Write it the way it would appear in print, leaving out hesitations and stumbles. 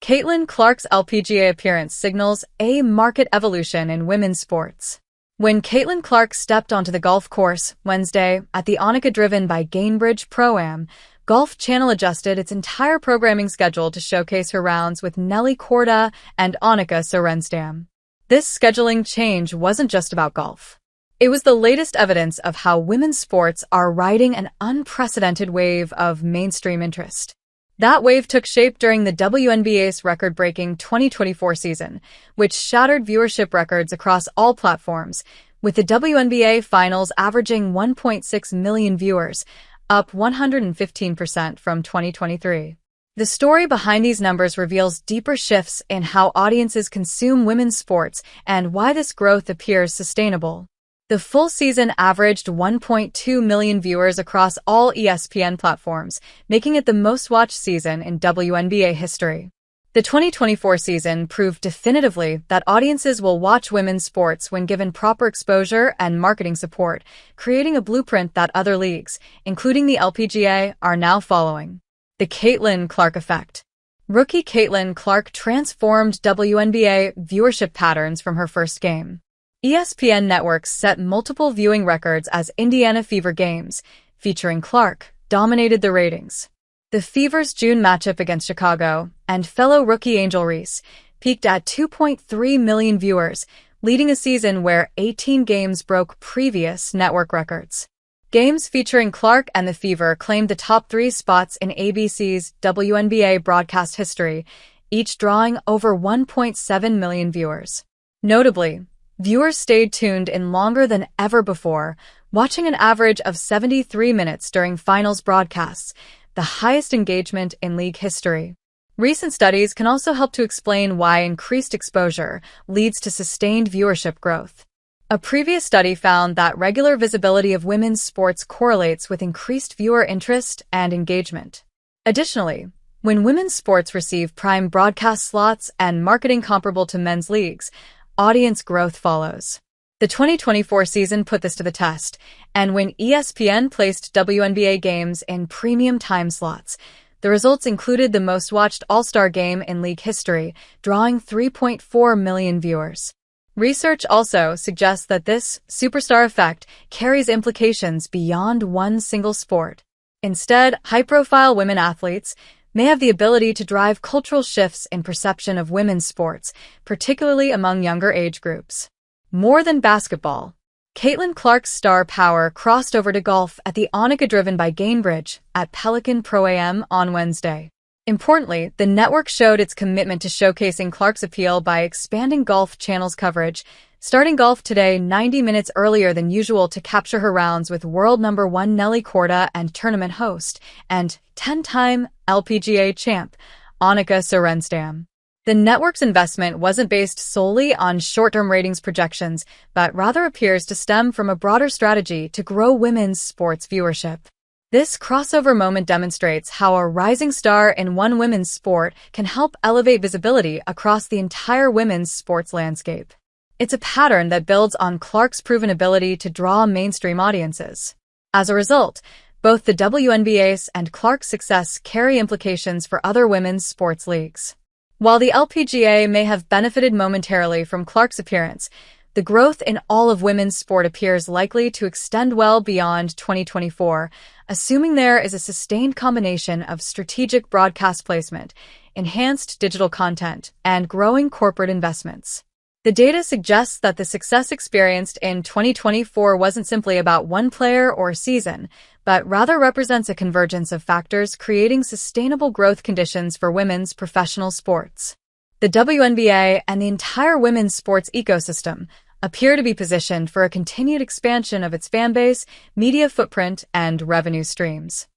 Caitlin Clark's LPGA appearance signals a market evolution in women's sports. When Caitlin Clark stepped onto the golf course Wednesday at the Annika driven by Gainbridge Pro-Am, Golf Channel adjusted its entire programming schedule to showcase her rounds with Nelly, Korda and Annika Sörenstam. This scheduling change wasn't just about golf. It was the latest evidence of how women's sports are riding an unprecedented wave of mainstream interest. That wave took shape during the WNBA's record-breaking 2024 season, which shattered viewership records across all platforms, with the WNBA Finals averaging 1.6 million viewers, up 115% from 2023. The story behind these numbers reveals deeper shifts in how audiences consume women's sports and why this growth appears sustainable. The full season averaged 1.2 million viewers across all ESPN platforms, making it the most-watched season in WNBA history. The 2024 season proved definitively that audiences will watch women's sports when given proper exposure and marketing support, creating a blueprint that other leagues, including the LPGA, are now following. The Caitlin Clark effect. Rookie Caitlin Clark transformed WNBA viewership patterns from her first game. ESPN networks set multiple viewing records as Indiana Fever games, featuring Clark, dominated the ratings. The Fever's June matchup against Chicago and fellow rookie Angel Reese peaked at 2.3 million viewers, leading a season where 18 games broke previous network records. Games featuring Clark and the Fever claimed the top 3 spots in ABC's WNBA broadcast history, each drawing over 1.7 million viewers. Notably, viewers stayed tuned in longer than ever before, watching an average of 73 minutes during finals broadcasts, the highest engagement in league history. Recent studies can also help to explain why increased exposure leads to sustained viewership growth. A previous study found that regular visibility of women's sports correlates with increased viewer interest and engagement. Additionally, when women's sports receive prime broadcast slots and marketing comparable to men's leagues, audience growth follows. The 2024 season put this to the test, and when ESPN placed WNBA games in premium time slots, the results included the most-watched All-Star game in league history, drawing 3.4 million viewers. Research also suggests that this superstar effect carries implications beyond one single sport. Instead, high-profile women athletes may have the ability to drive cultural shifts in perception of women's sports, particularly among younger age groups. More than basketball. Caitlin Clark's star power crossed over to golf at the Annika driven by Gainbridge at Pelican Pro-Am on Wednesday. Importantly, the network showed its commitment to showcasing Clark's appeal by expanding Golf Channel's coverage, starting golf today 90 minutes earlier than usual to capture her rounds with world number 1 Nelly, Korda and tournament host, and 10-time LPGA champ, Annika Sörenstam. The network's investment wasn't based solely on short-term ratings projections, but rather appears to stem from a broader strategy to grow women's sports viewership. This crossover moment demonstrates how a rising star in one women's sport can help elevate visibility across the entire women's sports landscape. It's a pattern that builds on Clark's proven ability to draw mainstream audiences. As a result, both the WNBA's and Clark's success carry implications for other women's sports leagues. While the LPGA may have benefited momentarily from Clark's appearance, the growth in all of women's sport appears likely to extend well beyond 2024, assuming there is a sustained combination of strategic broadcast placement, enhanced digital content, and growing corporate investments. The data suggests that the success experienced in 2024 wasn't simply about one player or season, but rather represents a convergence of factors creating sustainable growth conditions for women's professional sports. The WNBA and the entire women's sports ecosystem appear to be positioned for a continued expansion of its fanbase, media footprint, and revenue streams.